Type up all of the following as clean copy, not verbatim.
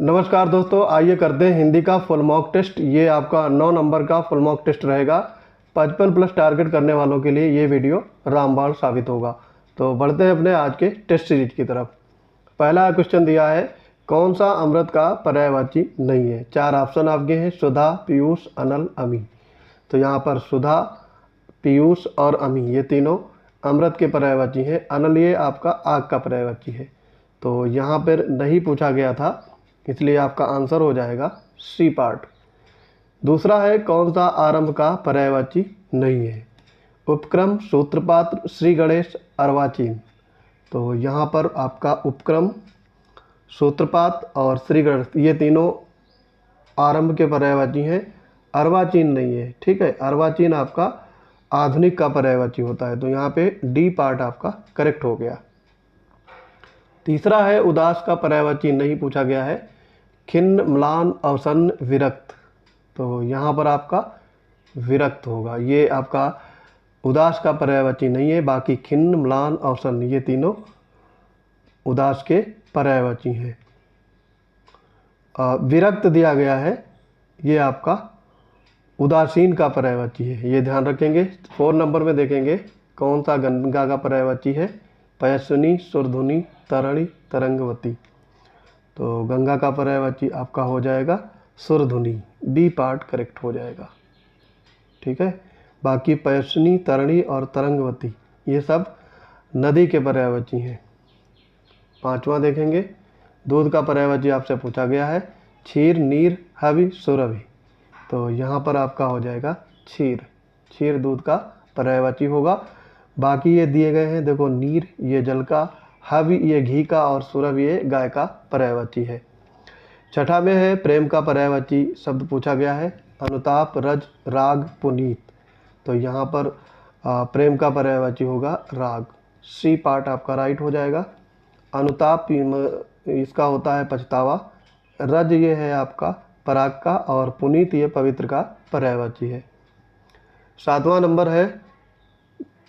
नमस्कार दोस्तों, आइए करते हैं हिंदी का फुल मॉक टेस्ट। ये आपका 9 नंबर का फुल मॉक टेस्ट रहेगा। 55 प्लस टारगेट करने वालों के लिए ये वीडियो रामबाण साबित होगा। तो बढ़ते हैं अपने आज के टेस्ट सीरीज की तरफ। पहला क्वेश्चन दिया है, कौन सा अमृत का पर्यायवाची नहीं है। 4 ऑप्शन आपके हैं, सुधा, पीयूष, अनल, अमी। तो यहाँ पर सुधा, पीयूष और अमी ये तीनों अमृत के पर्यायवाची हैं। अनल ये आपका आग का पर्यायवाची है। तो यहाँ पर नहीं पूछा गया था, इसलिए आपका आंसर हो जाएगा सी पार्ट। दूसरा है, कौन सा आरंभ का पर्यायवाची नहीं है। उपक्रम, सूत्रपात्र, श्री गणेश, अर्वाचीन। तो यहाँ पर आपका उपक्रम, सूत्रपात और श्री गणेश ये तीनों आरंभ के पर्यायवाची हैं। अर्वाचीन नहीं है, ठीक है। अर्वाचीन आपका आधुनिक का पर्यायवाची होता है। तो यहाँ पे डी पार्ट आपका करेक्ट हो गया। तीसरा है, उदास का पर्यायवाची नहीं पूछा गया है। खिन्न, म्लान, अवसन्न, विरक्त। तो यहाँ पर आपका विरक्त होगा। ये आपका उदास का पर्यायवाची नहीं है। बाकी खिन्न, म्लान, अवसन्न ये तीनों उदास के पर्यायवाची हैं। विरक्त दिया गया है, ये आपका उदासीन का पर्यायवाची है, ये ध्यान रखेंगे। 4 नंबर में देखेंगे कौन सा गंगा का पर्यायवाची है। पयस्विनी, सुरधुनी, तरणी, तरंगवती। तो गंगा का पर्यायवाची आपका हो जाएगा सुरधुनी। बी पार्ट करेक्ट हो जाएगा, ठीक है। बाकी पयस्विनी, तरणी और तरंगवती ये सब नदी के पर्यायवाची हैं। 5वां देखेंगे, दूध का पर्यायवाची आपसे पूछा गया है। क्षीर, नीर, हवि, सुरभि। तो यहाँ पर आपका हो जाएगा क्षीर। क्षीर दूध का पर्यायवाची होगा। बाकी ये दिए गए हैं, देखो नीर ये जल का, हवि ये घी का और सुरभि ये गाय का पर्यायवाची है। छठा में है, प्रेम का पर्यायवाची शब्द पूछा गया है। अनुताप, रज, राग, पुनीत। तो यहाँ पर प्रेम का पर्यायवाची होगा राग। सी पार्ट आपका राइट हो जाएगा। अनुताप इसका होता है पछतावा। रज ये है आपका पराग का और पुनीत ये पवित्र का पर्यायवाची है। 7वां नंबर है,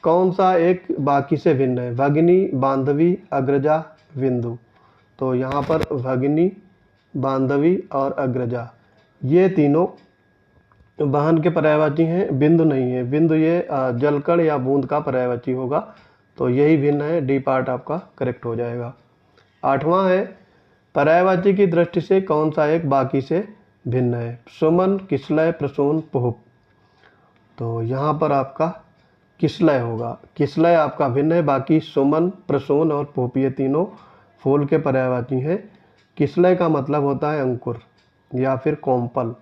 कौन सा एक बाकी से भिन्न है। भगिनी, बांधवी, अग्रजा, बिंदु। तो यहाँ पर भगिनी, बांधवी और अग्रजा ये तीनों वाहन के पर्यायवाची हैं। बिंदु नहीं है। बिंदु ये जलकण या बूंद का पर्यायवाची होगा। तो यही भिन्न है। डी पार्ट आपका करेक्ट हो जाएगा। 8वां है, पर्यायवाची की दृष्टि से कौन सा एक बाकी से भिन्न है। सुमन, किसलय, प्रसून, पुहुप। तो यहाँ पर आपका किसलय होगा। किसलय आपका भिन्न है। बाकी सुमन, प्रसून और पुहुप ये तीनों फूल के पर्यायवाची हैं। किसलय का मतलब होता है अंकुर या फिर कोमपल।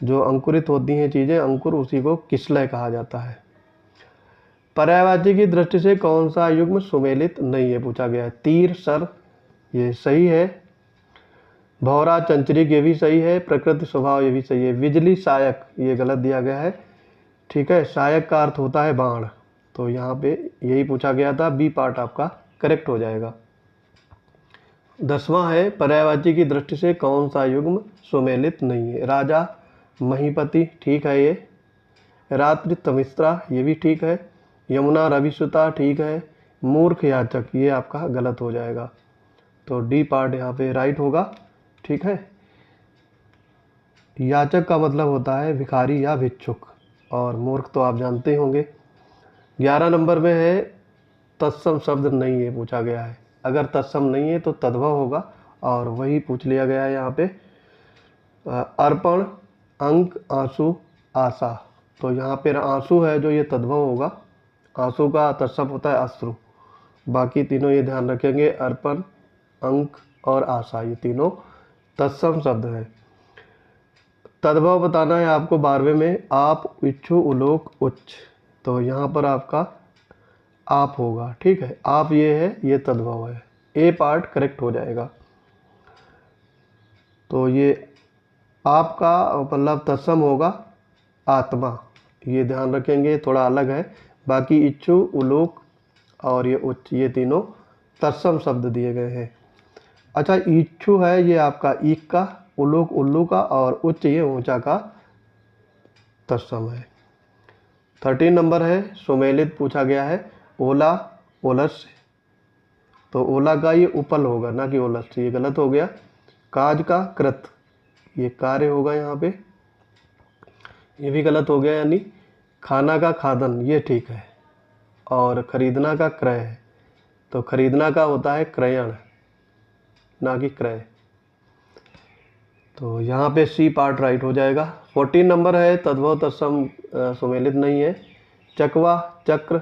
जो अंकुरित होती हैं चीज़ें, अंकुर, उसी को किसलय कहा जाता है। पर्यायवाची की दृष्टि से कौन सा युग्म सुमेलित नहीं है पूछा गया है। तीर, सर ये सही है। भौरा, चंचरिक ये भी सही है। प्रकृति, स्वभाव ये भी सही है। बिजली, सायक ये गलत दिया गया है, ठीक है। सायक का अर्थ होता है बाण। तो यहाँ पे यही पूछा गया था। बी पार्ट आपका करेक्ट हो जाएगा। 10वां है, पर्यायवाची की दृष्टि से कौन सा युग्म सुमेलित नहीं है। राजा, महीपति ठीक है ये। रात्रि, तमिस्रा ये भी ठीक है। यमुना, रविसुता ठीक है। मूर्ख, याचक ये आपका गलत हो जाएगा। तो डी पार्ट यहाँ पे राइट होगा, ठीक है। याचक का मतलब होता है भिखारी या भिक्षुक, और मूर्ख तो आप जानते होंगे। 11 नंबर में है, तत्सम शब्द नहीं है पूछा गया है। अगर तत्सम नहीं है तो तद्भव होगा, और वही पूछ लिया गया है यहाँ पे। अर्पण, अंक, आंसू, आशा। तो यहाँ पर आंसू है जो ये तद्भव होगा। आंसू का तत्सम होता है अश्रु। बाकी तीनों ये ध्यान रखेंगे, अर्पण, अंक और आशा ये तीनों तत्सम शब्द है। तद्भव बताना है आपको 12वें में। आप, इच्छु, उलोक, उच्च। तो यहाँ पर आपका आप होगा, ठीक है। आप ये है, ये तद्भव है। ए पार्ट करेक्ट हो जाएगा। तो ये आपका मतलब तत्सम होगा आत्मा, ये ध्यान रखेंगे, थोड़ा अलग है। बाकी इच्छु, उलोक और ये उच्च ये तीनों तत्सम शब्द दिए गए हैं। अच्छा, इच्छु है ये आपका ईक का, उलोक उल्लू का और उच्च ये ऊंचा का तत्सम है। 13 नंबर है, सुमेलित पूछा गया है। ओला, ओलस्य। तो ओला का ये उपल होगा ना कि ओलस्य, ये गलत हो गया। काज का कृत, ये कार्य होगा यहाँ पे, ये भी गलत हो गया, यानी खाना का खादन, ये ठीक है। और खरीदना का क्रय है, तो खरीदना का होता है क्रयण, ना कि क्रय। तो यहाँ पे सी पार्ट राइट हो जाएगा। 14 नंबर है तद्भव तत्सम सुमेलित नहीं है। चकवा, चक्र,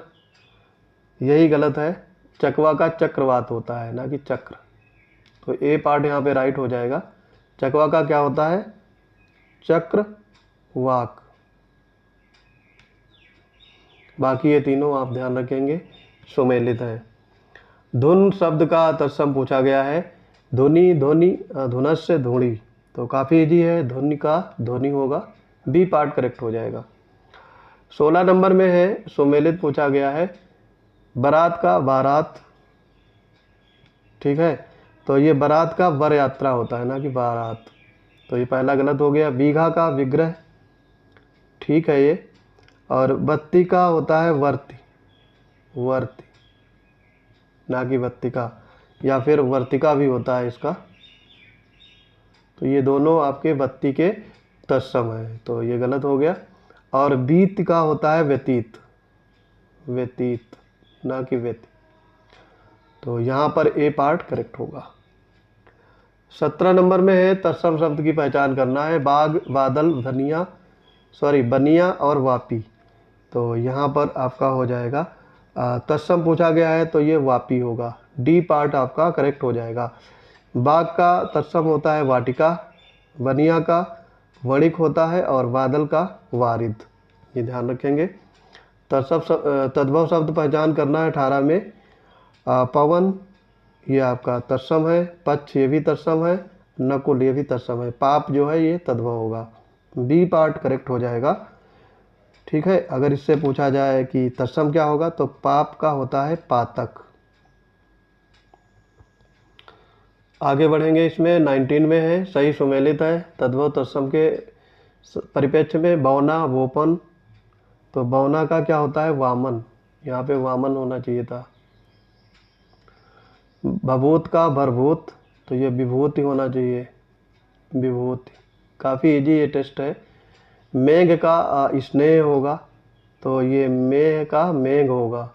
यही गलत है। चकवा का चक्रवात होता है, ना कि चक्र। तो ए पार्ट यहाँ पे राइट हो जाएगा। चकवा का क्या होता है? चक्र वाक। बाकी ये तीनों आप ध्यान रखेंगे सुमेलित है। धुन शब्द का तत्सम पूछा गया है। धुनी, ध्वनि, धुनस्य, धूणी, तो काफ़ी इजी है। ध्वनि का ध्वनि होगा, बी पार्ट करेक्ट हो जाएगा। 16 नंबर में है सुमेलित पूछा गया है। बारात का बारात, ठीक है, तो ये बारात का वर यात्रा होता है, ना कि बारात। तो ये पहला गलत हो गया। बीघा का विग्रह, ठीक है ये। और बत्ती का होता है वर्ती, वर्ती, ना कि बत्तिका, या फिर वर्तिका भी होता है इसका। तो ये दोनों आपके बत्ती के तत्सम है, तो ये गलत हो गया। और बीत का होता है व्यतीत, व्यतीत, ना कि व्यतीत। तो यहाँ पर ए पार्ट करेक्ट होगा। 17 नंबर में है तत्सम शब्द की पहचान करना है। बाग, बादल, धनिया, बनिया और वापी। तो यहाँ पर आपका हो जाएगा तत्सम पूछा गया है, तो ये वापी होगा। डी पार्ट आपका करेक्ट हो जाएगा। बाग का तत्सम होता है वाटिका, बनिया का वणिक होता है, और बादल का वारिद, ये ध्यान रखेंगे। तद्भव शब्द पहचान करना है 18 में। पवन, ये आपका तत्सम है। पक्ष, ये भी तत्सम है। नकुल, ये भी तत्सम है। पाप जो है ये तद्भव होगा, बी पार्ट करेक्ट हो जाएगा, ठीक है। अगर इससे पूछा जाए कि तत्सम क्या होगा, तो पाप का होता है पातक। आगे बढ़ेंगे, इसमें 19 में है सही सुमेलित है तद्भव तत्सम के परिप्रेक्ष्य में। बौना, वोपन, तो बौना का क्या होता है? वामन, यहाँ पे वामन होना चाहिए था। भभूत का भरभूत, तो ये विभूति होना चाहिए, विभूति। काफ़ी इजी ये टेस्ट है। मेघ का स्नेह होगा, तो ये मेघ का मेघ होगा।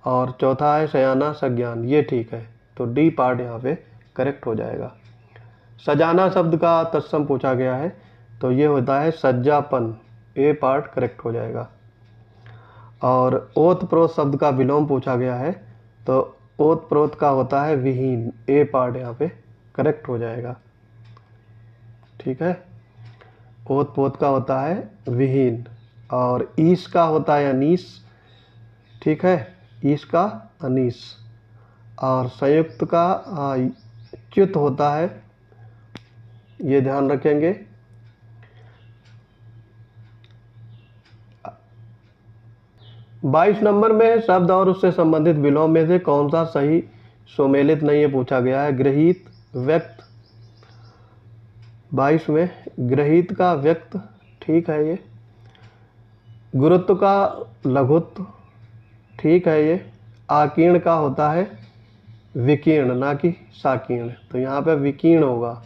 और चौथा है सयाना सज्ञान, ये ठीक है। तो डी पार्ट यहाँ पे करेक्ट हो जाएगा। सजाना शब्द का तत्सम पूछा गया है, तो ये होता है सज्जापन, ए पार्ट करेक्ट हो जाएगा। और ओत प्रोत शब्द का विलोम पूछा गया है, तो ओत प्रोत का होता है विहीन, ए पार्ट यहाँ पे करेक्ट हो जाएगा, ठीक है। ओत पोत का होता है विहीन। और ईश का होता है अनीस, ठीक है, ईश का अनीस। और संयुक्त का च्युत होता है, ये ध्यान रखेंगे। बाईस नंबर में शब्द और उससे संबंधित विलोम में से कौन सा सही सुमेलित नहीं है पूछा गया है। गृहीत, व्यक्त, 22 में गृहीत का व्यक्त, ठीक है ये। गुरुत्व का लघुत्व, ठीक है ये। आकीर्ण का होता है विकीर्ण, ना कि साकीर्ण, तो यहाँ पे विकीर्ण होगा।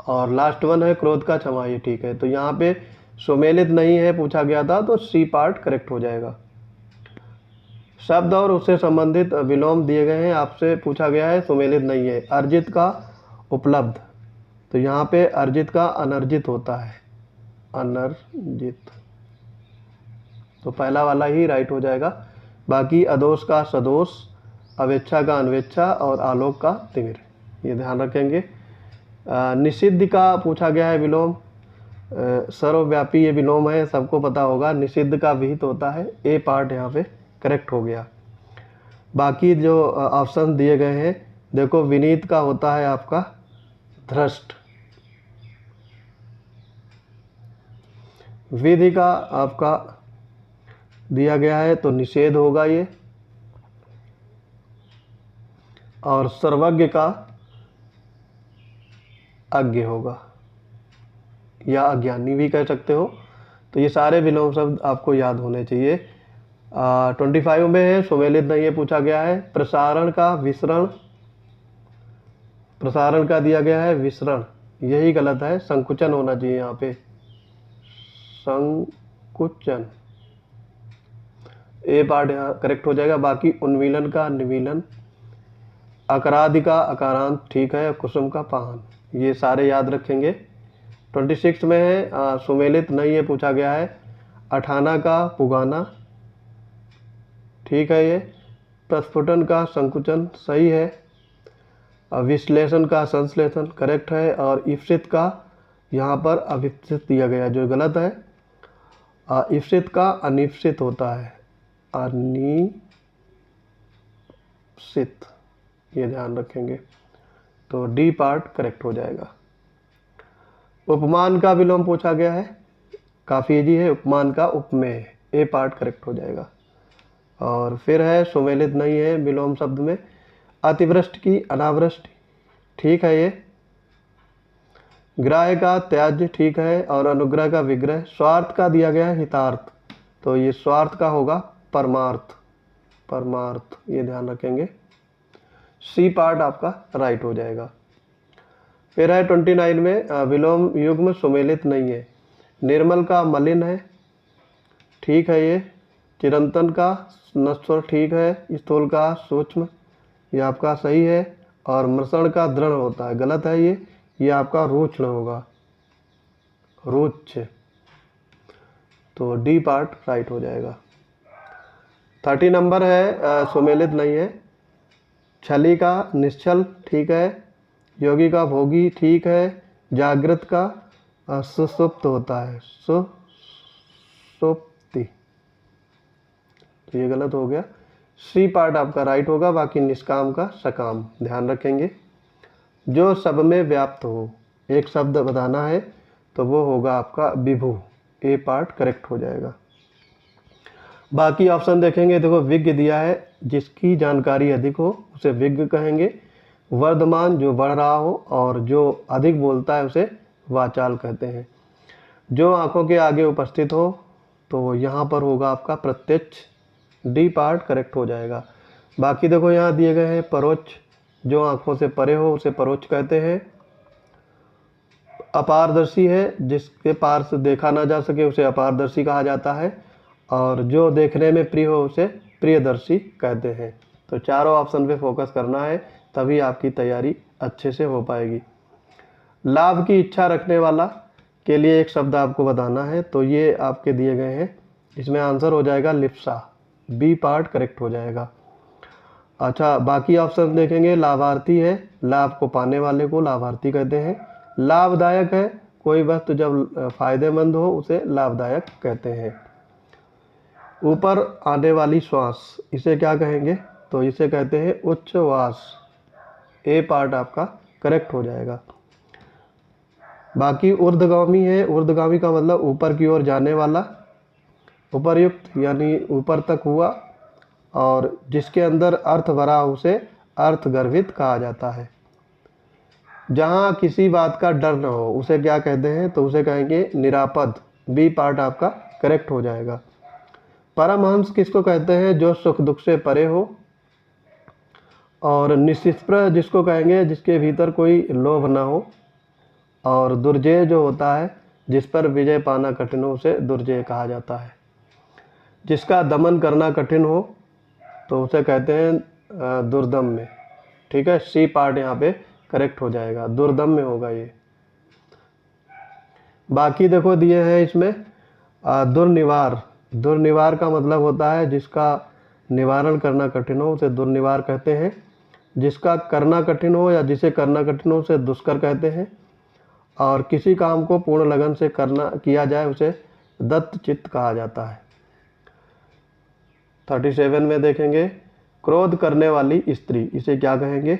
और लास्ट वन है क्रोध का क्षमा, ये ठीक है। तो यहाँ पे सुमेलित नहीं है पूछा गया था, तो सी पार्ट करेक्ट हो जाएगा। शब्द और उससे संबंधित विलोम दिए गए हैं, आपसे पूछा गया है सुमेलित नहीं है। अर्जित का उपलब्ध, तो यहाँ पे अर्जित का अनर्जित होता है, अनर्जित, तो पहला वाला ही राइट हो जाएगा। बाकी अदोष का सदोष, अवेच्छा का अनवेच्छा, और आलोक का तिमिर, ये ध्यान रखेंगे। निषिद्ध का पूछा गया है विलोम, सर्वव्यापी ये विलोम है, सबको पता होगा। निषिद्ध का विहित होता है, ए पार्ट यहाँ पे करेक्ट हो गया। बाकी जो ऑप्शन दिए गए हैं, देखो विनीत का होता है आपका धृष्ट, विधि का आपका दिया गया है, तो निषेध होगा ये। और सर्वज्ञ का अज्ञ होगा, या अज्ञानी भी कह सकते हो। तो ये सारे विलोम शब्द आपको याद होने चाहिए। 25 में है सुमेलित नहीं है पूछा गया है। प्रसारण का विसरण, प्रसारण का दिया गया है विसरण, यही गलत है, संकुचन होना चाहिए यहाँ पे, संकुचन। ए पार्ट यहाँ करेक्ट हो जाएगा। बाकी उन्मीलन का निमीलन, अकरादि का अकारांत ठीक है, कुसुम का पाहन, ये सारे याद रखेंगे। 26 में है सुमेलित नहीं है पूछा गया है। अठाना का पुगाना ठीक है ये। प्रस्फुटन का संकुचन सही है। विश्लेषण का संश्लेषण करेक्ट है। और ईप्सित का यहाँ पर अविप्सित दिया गया जो गलत है। ईप्सित का अनिप्सित होता है, अनिप्सित, ये ध्यान रखेंगे। तो डी पार्ट करेक्ट हो जाएगा। उपमान का विलोम पूछा गया है, काफ़ी इजी है। उपमान का उपमेय, ए पार्ट करेक्ट हो जाएगा। और फिर है सुमेलित नहीं है विलोम शब्द में। अतिवृष्टि की अनावृष्टि ठीक है ये। ग्राह्य का त्याज्य ठीक है। और अनुग्रह का विग्रह। स्वार्थ का दिया गया है हितार्थ, तो ये स्वार्थ का होगा परमार्थ, परमार्थ, ये ध्यान रखेंगे। सी पार्ट आपका राइट हो जाएगा। फिर है 29 में विलोम युग्म सुमेलित नहीं है। निर्मल का मलिन है ठीक है ये। चिरंतन का नश्वर ठीक है। स्थूल का सूक्ष्म, ये आपका सही है। और मृषण का दृढ़ होता है, गलत है ये आपका रूक्ष होगा, रूक्ष। तो डी पार्ट राइट हो जाएगा। 30 नंबर है सुमेलित नहीं है। छली का निश्चल ठीक है। योगी का भोगी ठीक है। जागृत का सुसुप्त होता है, सुसुप्ति, तो ये गलत हो गया। सी पार्ट आपका राइट होगा। बाकी निष्काम का सकाम ध्यान रखेंगे। जो सब में व्याप्त हो, एक शब्द बताना है तो वो होगा आपका विभु, ए पार्ट करेक्ट हो जाएगा। बाकी ऑप्शन देखेंगे, देखो विज्ञ दिया है, जिसकी जानकारी अधिक हो उसे विज्ञ कहेंगे। वर्धमान जो बढ़ रहा हो, और जो अधिक बोलता है उसे वाचाल कहते हैं। जो आंखों के आगे उपस्थित हो तो यहाँ पर होगा आपका प्रत्यक्ष, डी पार्ट करेक्ट हो जाएगा। बाकी देखो यहाँ दिए गए हैं परोक्ष, जो आंखों से परे हो उसे परोक्ष कहते हैं। अपारदर्शी है, जिसके पार से देखा ना जा सके उसे अपारदर्शी कहा जाता है। और जो देखने में प्रिय हो उसे प्रियदर्शी कहते हैं। तो चारों ऑप्शन पे फोकस करना है, तभी आपकी तैयारी अच्छे से हो पाएगी। लाभ की इच्छा रखने वाला के लिए एक शब्द आपको बताना है, तो ये आपके दिए गए हैं। इसमें आंसर हो जाएगा लिप्सा, बी पार्ट करेक्ट हो जाएगा। अच्छा, बाकी ऑप्शन देखेंगे। लाभार्थी है, लाभ को पाने वाले को लाभार्थी कहते हैं। लाभदायक है, कोई वस्तु जब फायदेमंद हो उसे लाभदायक कहते हैं। ऊपर आने वाली श्वास, इसे क्या कहेंगे, तो इसे कहते हैं उच्छ्वास, ए पार्ट आपका करेक्ट हो जाएगा। बाकी ऊर्ध्वगामी है, ऊर्ध्वगामी का मतलब ऊपर की ओर जाने वाला, उपर्युक्त यानी ऊपर तक हुआ। और जिसके अंदर अर्थ भरा उसे अर्थगर्भित कहा जाता है। जहाँ किसी बात का डर न हो उसे क्या कहते हैं, तो उसे कहेंगे निरापद, बी पार्ट आपका करेक्ट हो जाएगा। परमहंस किसको कहते हैं, जो सुख दुख से परे हो। और निष्प्रह जिसको कहेंगे, जिसके भीतर कोई लोभ ना हो। और दुर्जय जो होता है, जिस पर विजय पाना कठिन हो उसे दुर्जय कहा जाता है। जिसका दमन करना कठिन हो तो उसे कहते हैं दुर्दम में, ठीक है। सी पार्ट यहाँ पे करेक्ट हो जाएगा, दुर्दम में होगा ये। बाकी देखो दिए हैं इसमें दुर्निवार, दुर्निवार का मतलब होता है जिसका निवारण करना कठिन हो उसे दुर्निवार कहते हैं। जिसका करना कठिन हो या जिसे करना कठिन हो उसे दुष्कर कहते हैं। और किसी काम को पूर्ण लगन से किया जाए उसे दत्तचित्त कहा जाता है। 37 में देखेंगे, क्रोध करने वाली स्त्री, इसे क्या कहेंगे,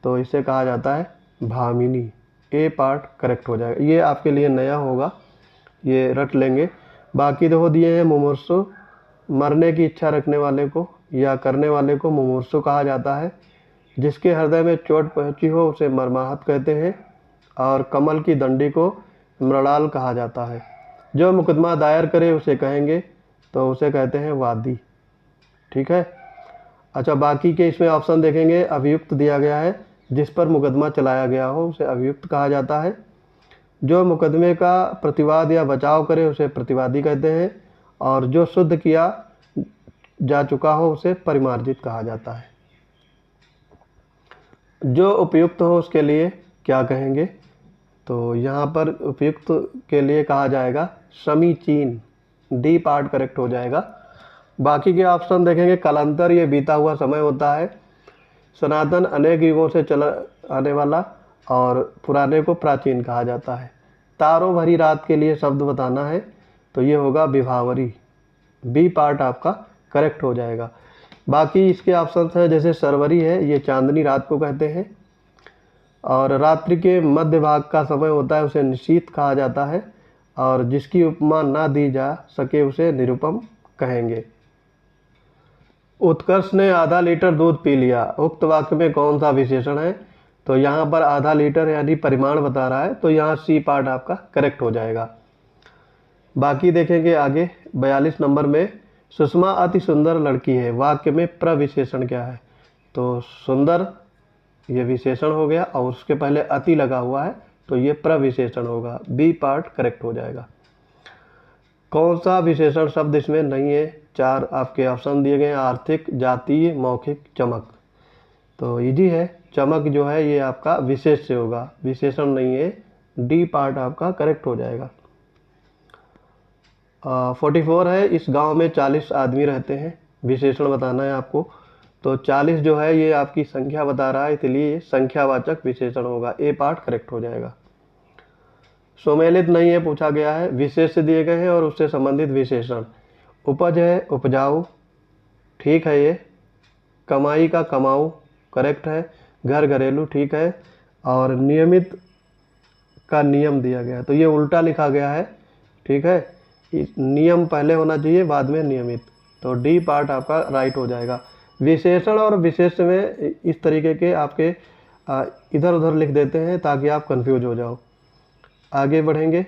तो इसे कहा जाता है भामिनी, ए पार्ट करेक्ट हो जाएगा। ये आपके लिए नया होगा, ये रट लेंगे। बाकी देखो दिए हैं मुमूर्षु, मरने की इच्छा रखने वाले को या करने वाले को मुमूर्षु कहा जाता है। जिसके हृदय में चोट पहुंची हो उसे मर्माहत कहते हैं। और कमल की दंडी को मृणाल कहा जाता है। जो मुकदमा दायर करे उसे कहेंगे, तो उसे कहते हैं वादी, ठीक है। अच्छा, बाकी के इसमें ऑप्शन देखेंगे, अभियुक्त दिया गया है, जिस पर मुकदमा चलाया गया हो उसे अभियुक्त कहा जाता है। जो मुकदमे का प्रतिवाद या बचाव करे उसे प्रतिवादी कहते हैं। और जो शुद्ध किया जा चुका हो उसे परिमार्जित कहा जाता है। जो उपयुक्त हो उसके लिए क्या कहेंगे, तो यहाँ पर उपयुक्त के लिए कहा जाएगा समीचीन, डी पार्ट करेक्ट हो जाएगा। बाकी के ऑप्शन देखेंगे, कालांतर ये बीता हुआ समय होता है, सनातन अनेक युगों से चला आने वाला, और पुराने को प्राचीन कहा जाता है। तारों भरी रात के लिए शब्द बताना है, तो ये होगा विभावरी, बी पार्ट आपका करेक्ट हो जाएगा। बाकी इसके ऑप्शन हैं, जैसे सरवरी है, ये चांदनी रात को कहते हैं, और रात्रि के मध्य भाग का समय होता है उसे निशीथ कहा जाता है, और जिसकी उपमा ना दी जा सके उसे निरुपम कहेंगे। उत्कर्ष ने आधा लीटर दूध पी लिया, उक्त वाक्य में कौन सा विशेषण है, तो यहाँ पर आधा लीटर यानी परिमाण बता रहा है, तो यहाँ सी पार्ट आपका करेक्ट हो जाएगा। बाकी देखेंगे आगे 42 नंबर में, सुषमा अति सुंदर लड़की है, वाक्य में प्रविशेषण क्या है, तो सुंदर ये विशेषण हो गया और उसके पहले अति लगा हुआ है, तो ये प्रविशेषण होगा, बी पार्ट करेक्ट हो जाएगा। कौन सा विशेषण शब्द इसमें नहीं है, चार आपके ऑप्शन दिए गए हैं, आर्थिक, जातीय, मौखिक, चमक। तो इजी है, चमक जो है ये आपका विशेष से होगा, विशेषण नहीं है, डी पार्ट आपका करेक्ट हो जाएगा। 44 है, इस गांव में 40 आदमी रहते हैं, विशेषण बताना है आपको, तो 40 जो है ये आपकी संख्या बता रहा है, इसलिए संख्यावाचक विशेषण होगा, ए पार्ट करेक्ट हो जाएगा। सुमेलित नहीं है पूछा गया है, विशेष दिए गए हैं और उससे संबंधित विशेषण। उपज है, उपजाऊ, ठीक है ये। कमाई का कमाऊ करेक्ट है। घर, घरेलू, ठीक है। और नियमित का नियम दिया गया है, तो ये उल्टा लिखा गया है, ठीक है, नियम पहले होना चाहिए बाद में नियमित, तो डी पार्ट आपका राइट हो जाएगा। विशेषण और विशेष में इस तरीके के आपके इधर उधर लिख देते हैं ताकि आप कंफ्यूज हो जाओ। आगे बढ़ेंगे,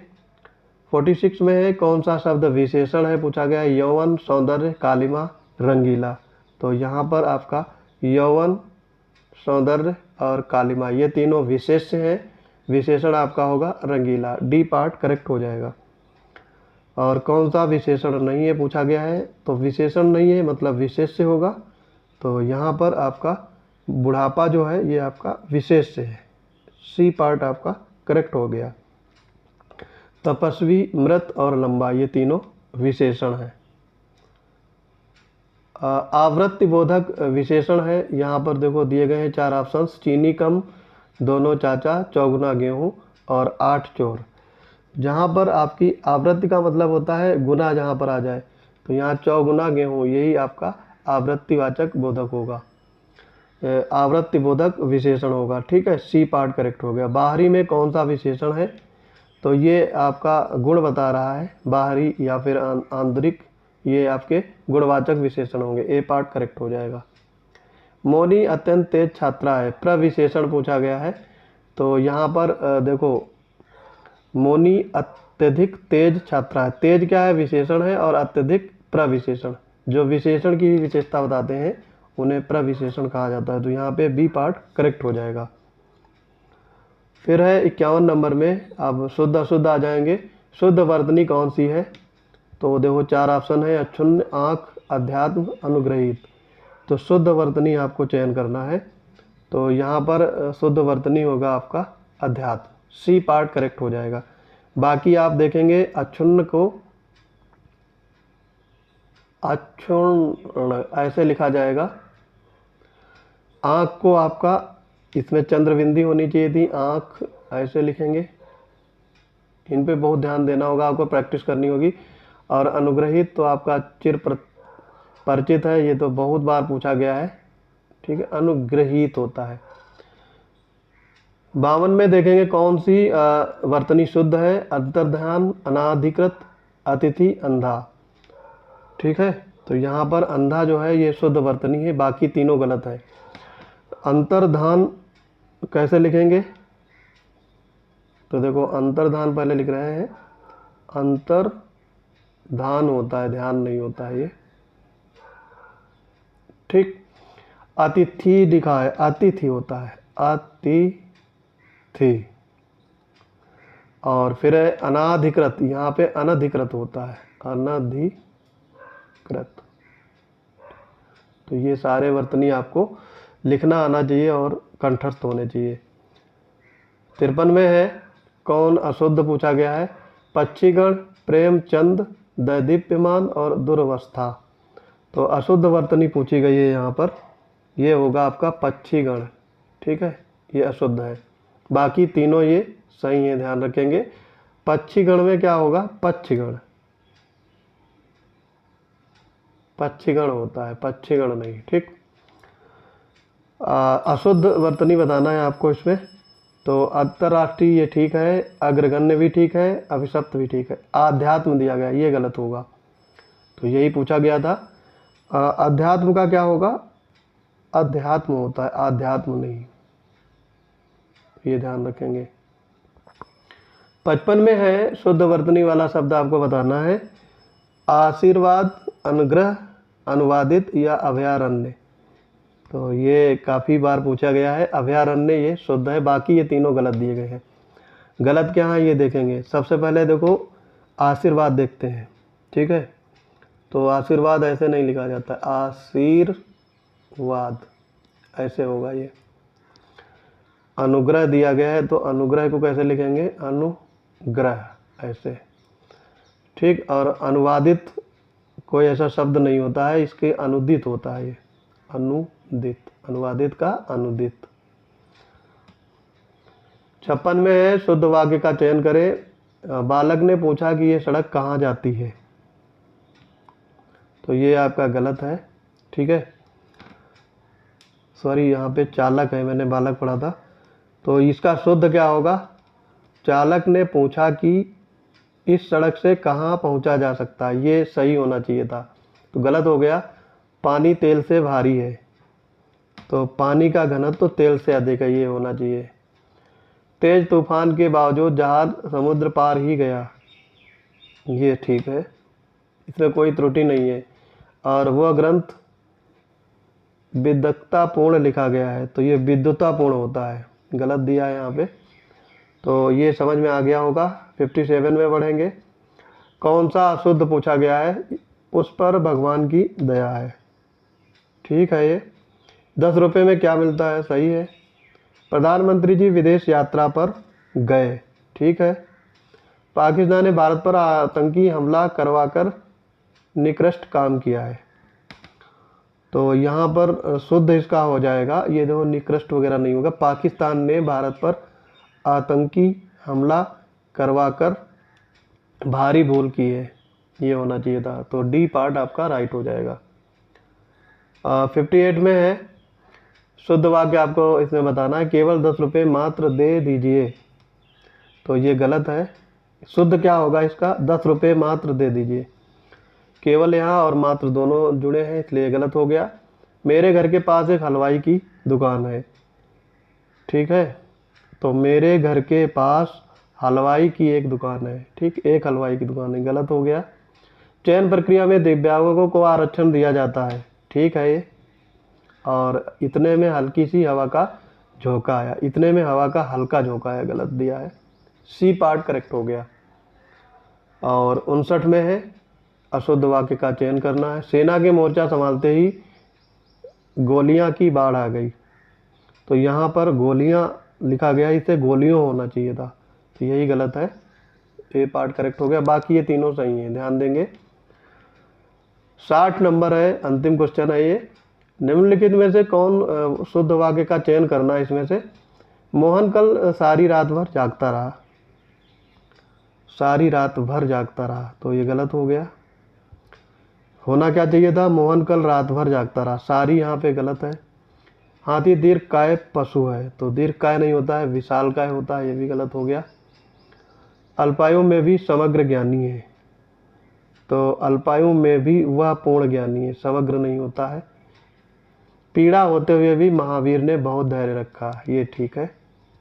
46 में है, कौन सा शब्द विशेषण है पूछा गया है, यौवन, सौंदर्य, कालिमा, रंगीला। तो यहाँ पर आपका यौवन, सौंदर्य और कालिमा ये तीनों विशेष हैं, विशेषण आपका होगा रंगीला, डी पार्ट करेक्ट हो जाएगा। और कौन सा विशेषण नहीं है पूछा गया है, तो विशेषण नहीं है मतलब विशेष से होगा, तो यहाँ पर आपका बुढ़ापा जो है ये आपका विशेष से है, सी पार्ट आपका करेक्ट हो गया। तपस्वी, मृत और लंबा ये तीनों विशेषण हैं। आवृत्ति बोधक विशेषण है, यहाँ पर देखो दिए गए हैं चार ऑप्शंस, चीनी कम, दोनों चाचा, चौगुना गेहूँ और 8 चोर। जहाँ पर आपकी आवृत्ति का मतलब होता है गुना जहाँ पर आ जाए, तो यहाँ चौगुना गेहूँ यही आपका आवृत्तिवाचक बोधक होगा, आवृत्ति बोधक विशेषण होगा, ठीक है, सी पार्ट करेक्ट हो गया। बाहरी में कौन सा विशेषण है, तो ये आपका गुण बता रहा है, बाहरी या फिर आंतरिक, ये आपके गुणवाचक विशेषण होंगे, ए पार्ट करेक्ट हो जाएगा। मोनी अत्यंत तेज छात्रा है, प्रविशेषण पूछा गया है, तो यहाँ पर देखो मोनी अत्यधिक तेज छात्रा है, तेज क्या है विशेषण है और अत्यधिक प्रविशेषण, जो विशेषण की विशेषता बताते हैं उन्हें प्रविशेषण कहा जाता है, तो यहाँ पे बी पार्ट करेक्ट हो जाएगा। फिर है 51 नंबर में, अब शुद्ध अशुद्ध आ जाएंगे। शुद्ध वर्तनी कौन सी है, तो देखो चार ऑप्शन है, अक्षुण्ण, आँख, अध्यात्म, अनुग्रहित। तो शुद्ध वर्तनी आपको चयन करना है, तो यहाँ पर शुद्ध वर्तनी होगा आपका अध्यात्म, सी पार्ट करेक्ट हो जाएगा। बाकी आप देखेंगे अक्षुण्ण को अक्षुण्ण ऐसे लिखा जाएगा, आँख को आपका इसमें चंद्रबिंदी होनी चाहिए थी, आँख ऐसे लिखेंगे, इन पे बहुत ध्यान देना होगा, आपको प्रैक्टिस करनी होगी। और अनुग्रहित तो आपका चिर परिचित है, ये तो बहुत बार पूछा गया है, ठीक है, अनुग्रहित होता है। 52 में देखेंगे कौन सी वर्तनी शुद्ध है, अंतर्ध्यान, अनाधिकृत, अतिथि, अंधा, ठीक है, तो यहाँ पर अंधा जो है ये शुद्ध वर्तनी है, बाकी तीनों गलत है। अंतर्धान कैसे लिखेंगे, तो देखो अंतर्धान पहले लिख रहे हैं, अंतर्धान होता है, ध्यान नहीं होता है ये, ठीक। अतिथि लिखा है, अतिथि होता है, अतिथि। और फिर है अनाधिकृत, यहाँ पे अनधिकृत होता है, अनधिकृत। तो ये सारे वर्तनी आपको लिखना आना चाहिए और कंठस्थ होने चाहिए। 53 में है कौन अशुद्ध पूछा गया है, पक्षीगण, प्रेमचंद, दैदीप्यमान और दुर्वस्था। तो अशुद्ध वर्तनी पूछी गई है यहाँ पर, ये होगा आपका पक्षीगण। ठीक है, ये अशुद्ध है, बाकी तीनों ये सही है, ध्यान रखेंगे। पक्षीगण में क्या होगा, पक्षीगण, पक्षीगण होता है, पक्षीगण नहीं। ठीक, अशुद्ध वर्तनी बताना है आपको इसमें। तो अंतर्राष्ट्रीय ये ठीक है, अग्रगण्य भी ठीक है, अभिशप्त भी ठीक है। आध्यात्म दिया गया, ये गलत होगा, तो यही पूछा गया था। अध्यात्म का क्या होगा, अध्यात्म होता है, आध्यात्म नहीं, ये ध्यान रखेंगे। 55 में है शुद्ध वर्तनी वाला शब्द आपको बताना है, आशीर्वाद, अनुग्रह, अनुवादित या अभयारण्य। तो ये काफ़ी बार पूछा गया है, अभयारण्य ये शुद्ध है, बाकी ये तीनों गलत दिए गए हैं। गलत क्या है ये देखेंगे। सबसे पहले देखो आशीर्वाद देखते हैं, ठीक है। तो आशीर्वाद ऐसे नहीं लिखा जाता, आशीर्वाद ऐसे होगा ये। अनुग्रह दिया गया है, तो अनुग्रह को कैसे लिखेंगे, अनुग्रह ऐसे। ठीक, और अनुवादित कोई ऐसा शब्द नहीं होता है, इसके अनुदित होता है ये, अनुदित, अनुवादित का अनुदित। 56 में है शुद्ध वाक्य का चयन करें। बालक ने पूछा कि ये सड़क कहाँ जाती है, तो ये आपका गलत है। ठीक है, सॉरी यहाँ पे चालक है, मैंने बालक पढ़ा था, तो इसका शुद्ध क्या होगा, चालक ने पूछा कि इस सड़क से कहाँ पहुँचा जा सकता है, ये सही होना चाहिए था, तो गलत हो गया। पानी तेल से भारी है, तो पानी का घनत्व तो तेल से अधिक है, ये होना चाहिए। तेज तूफान के बावजूद जहाज समुद्र पार ही गया, ये ठीक है, इसमें कोई त्रुटि नहीं है। और वह ग्रंथ विद्वत्तापूर्ण लिखा गया है, तो ये विद्वत्तापूर्ण होता है, गलत दिया है यहाँ पे, तो ये समझ में आ गया होगा। 57 में बढ़ेंगे, कौन सा अशुद्ध पूछा गया है, उस पर भगवान की दया है। ठीक है, ये 10 रुपये में क्या मिलता है, सही है। प्रधानमंत्री जी विदेश यात्रा पर गए, ठीक है। पाकिस्तान ने भारत पर आतंकी हमला करवाकर निकृष्ट काम किया है, तो यहाँ पर शुद्ध इसका हो जाएगा, ये देखो निकृष्ट वगैरह नहीं होगा, पाकिस्तान ने भारत पर आतंकी हमला करवाकर भारी भूल की है, ये होना चाहिए था, तो डी पार्ट आपका राइट हो जाएगा। 58 में है शुद्ध वाक्य आपको इसमें बताना है, केवल 10 रुपये मात्र दे दीजिए, तो ये गलत है। शुद्ध क्या होगा इसका, 10 रुपये मात्र दे दीजिए, केवल यहाँ और मात्र दोनों जुड़े हैं, इसलिए गलत हो गया। मेरे घर के पास एक हलवाई की दुकान है, ठीक है, तो मेरे घर के पास हलवाई की एक दुकान है, ठीक, एक हलवाई की दुकान है, गलत हो गया। चयन प्रक्रिया में दिव्यांगों को आरक्षण दिया जाता है, ठीक है ये। और इतने में हल्की सी हवा का झोंका आया, इतने में हवा का हल्का झोंका आया, गलत दिया है, सी पार्ट करेक्ट हो गया। और 59 में है अशुद्ध वाक्य का चयन करना है, सेना के मोर्चा संभालते ही गोलियां की बाढ़ आ गई, तो यहाँ पर गोलियां लिखा गया, इसे गोलियों होना चाहिए था, तो यही गलत है, ये पार्ट करेक्ट हो गया, बाकी ये तीनों सही हैं, ध्यान देंगे। 60 नंबर है, अंतिम क्वेश्चन है ये, निम्नलिखित में से कौन शुद्ध वाक्य का चयन करना है इसमें से। मोहन कल सारी रात भर जागता रहा, सारी रात भर जागता रहा, तो ये गलत हो गया, होना क्या चाहिए था, मोहन कल रात भर जागता रहा, सारी यहाँ पे गलत है। हाथी दीर्घकाय पशु है, तो दीर्घकाय नहीं होता है, विशालकाय होता है, ये भी गलत हो गया। अल्पायु में भी समग्र ज्ञानी है, तो अल्पायु में भी वह पूर्ण ज्ञानी है, समग्र नहीं होता है। पीड़ा होते हुए भी महावीर ने बहुत धैर्य रखा, ये ठीक है,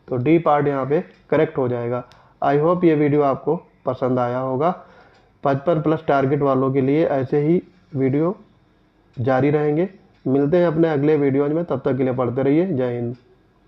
तो डी पार्ट यहाँ पे करेक्ट हो जाएगा। आई होप ये वीडियो आपको पसंद आया होगा। 55 प्लस टारगेट वालों के लिए ऐसे ही वीडियो जारी रहेंगे। मिलते हैं अपने अगले वीडियोज में, तब तक के लिए पढ़ते रहिए। जय हिंद।